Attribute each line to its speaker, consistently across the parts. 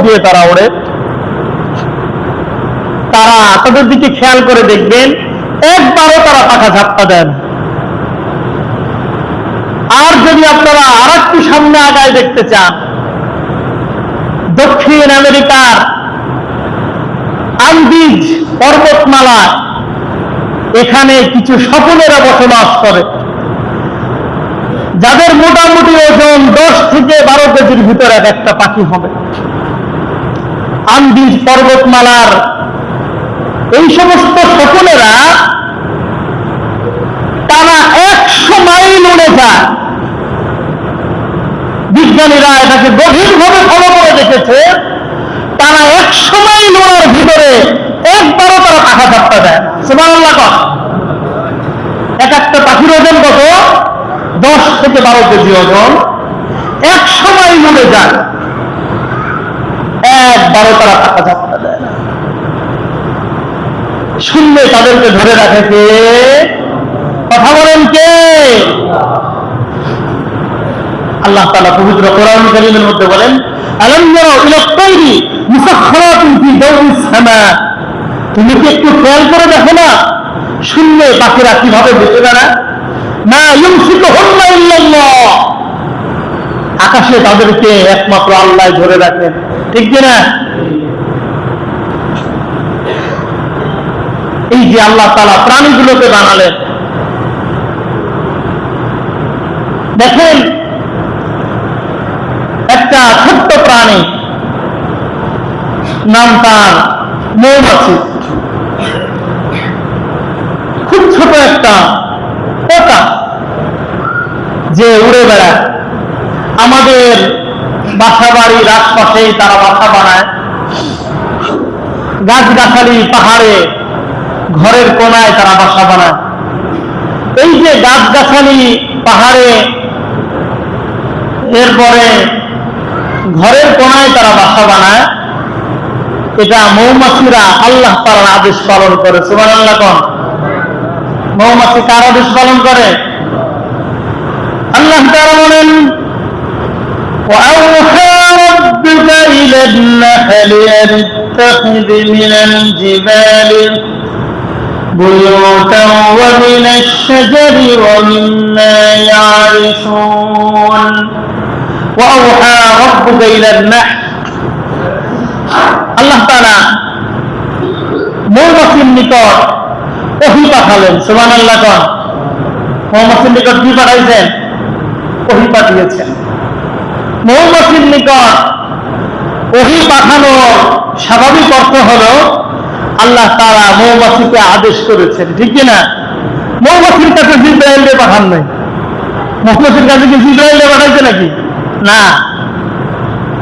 Speaker 1: দিয়ে তারা ওড়ে। তারা তাদের দিকে খেয়াল করে দেখবেন একবারও তারা পাখা ঝাপটা দেন। আর যদি আপনারা আর একটু সামনে আগায় দেখতে চান, দক্ষিণ আমেরিকার আন্দিজ পর্বতমালা, এখানে কিছু সকলেরা বসবাস করে যাদের মোটামুটি ওজন 10 থেকে 12 কেজির ভিতরে একটা পাখি হবে। আন্দিজ পর্বতমালার এই সমস্ত সকলেরা টানা 100 মাইল উড়ে যায়। বিজ্ঞানীরা এটাকে গভীরভাবে ফলো করে দেখেছে, টানা 100 মাইল ওড়ার ভিতরে একবারও তারা পাখা ঝাপটা দেয়। সুবহানাল্লাহ। এক একটা পাখির ওজন কত? 10 থেকে 12 কেজি ওজন। 100 মাইল উড়ে যায়, একবারও তারা পাখা ঝাপটা দেয় না। শুনলে তাদেরকে ধরে রাখে কে? কথা বলেন কে? আল্লাহ তাআলা পবিত্র কোরআন কারীমের মধ্যে বলেন, আলাম ইয়ারাউ ইলা তাইরি মুসাখখারাতিন ফি জাওফিস সামা। তুমি কি একটু খেয়াল করে দেখো না, শুনলে পাখিরা কিভাবে বেঁচে বেড়ায়? মা ইউমসিকুহুন্না ইল্লাল্লাহ। আকাশে তাদেরকে একমাত্র আল্লাহ ধরে রাখেন, ঠিক কিনা? এই যে আল্লাহ তাআলা প্রাণীগুলোকে বানালেন, দেখেন একটা ছোট্ট প্রাণী, নাম তার মৌমাছি। খুব ছোট একটা পোকা যে উড়ে বেড়ায়। আমাদের বাসা বাড়ির আশপাশেই তারা বাসা বানায়, গাছগাছালি, পাহাড়ে, ঘরের কোনায় তারা বাসা বানায়। এই যে গাছগাছালি, পাহাড়ে, এরপরে ঘরের কোনায় তারা বাসা বানায়, এটা মৌমাছিরা আল্লাহ তাআলার আদেশ পালন করে। সুবহানাল্লাহ। কোন মৌমাছি কার আদেশ পালন করে? আল্লাহ তাআলা বলেন, وَأَوْحَى رَبُّكَ إِلَى النَّحْلِ أَنِ اتَّخِذِ مِنَ الْجِبَالِ بُيُوتًا وَمِنَ الشَّجَرِ وَمِمَّا يَعْرِشُونَ وَأَوْحَى رَبُّكَ إِلَى النَّحْلِ। আল্লাহ তাআলা মৌমাছির নিকট ওহী পাঠালেন। সুবহানাল্লাহ। কোন মৌমাছির নিকট কি পাঠাইছেন? ওহী পাঠিয়েছেন। মৌমাছির নিকট ওহী পাঠানো স্বাভাবিক অর্থ হলো আল্লাহ তাআলা মৌমাছিকে আদেশ করেছেন, ঠিক কিনা? মৌমাছির কাছে জিবরাইল পাঠান নাই। মৌমাছির কাছে কি জিবরাইল পাঠাইছে নাকি? না।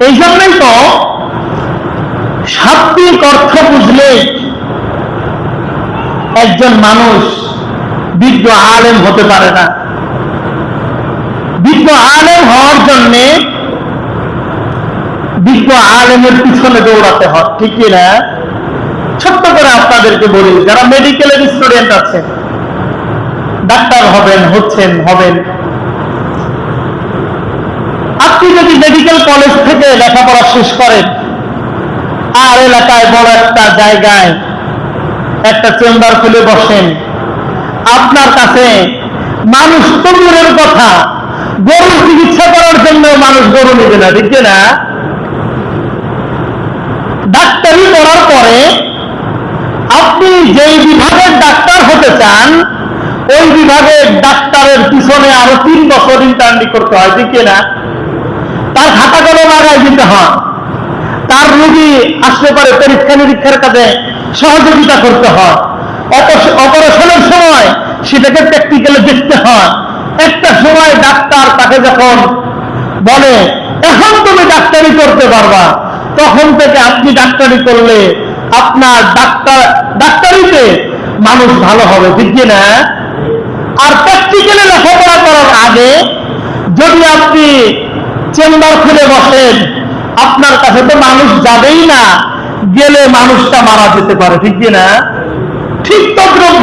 Speaker 1: এই জন্যই তো শাব্দিক অর্থ বুঝলে একজন মানুষ বিজ্ঞ আলেম হতে পারে না। বিজ্ঞ আলেম হওয়ার জন্য বিজ্ঞ আলেমের পিছনে দৌড়াতে হয়, ঠিক কিনা? ছোট্ট করে আপনাদেরকে বলি, যারা মেডিকেলের স্টুডেন্ট আছে, ডাক্তার হবেন, হবেন, আপনি যদি মেডিকেল কলেজ থেকে লেখাপড়া শেষ করেন আর এলাকায় বড় একটা জায়গায় একটা চেম্বার খুলে বসেন, আপনার কাছে মানুষ তো দূরের কথা, গরুর চিকিৎসা করার জন্য মানুষ গরু নেবে না, ঠিক না? ডাক্তারি করার পরে আপনি যেই বিভাগের ডাক্তার হতে চান, ওই বিভাগের ডাক্তারের পিছনে আরো 3 বছর ইন্টার্নি করতে হয়, ঠিক না? তার খাতা কলম আগায় দিতে হয়, তার রোগী আসতে পারে পরীক্ষা নিরীক্ষার কাজে সহযোগিতা করতে হয়, অপারেশনের সময় সেটাকে প্র্যাকটিক্যালে দেখতে হয়। একটা সময় ডাক্তার তাকে যখন বলে এখন তুমি ডাক্তারি করতে পারবা, তখন থেকে আপনি ডাক্তারি করলে আপনার ডাক্তারিতে মানুষ ভালো হবে, ঠিক না? আর প্র্যাকটিক্যালে লেখাপড়া করার আগে যদি আপনি চেম্বার খুলে বসেন, আপনার কাছে তো মানুষ যাবেই না, গেলে মানুষটা মারা যেতে পারে, ঠিক না? ঠিক তদ্রুপ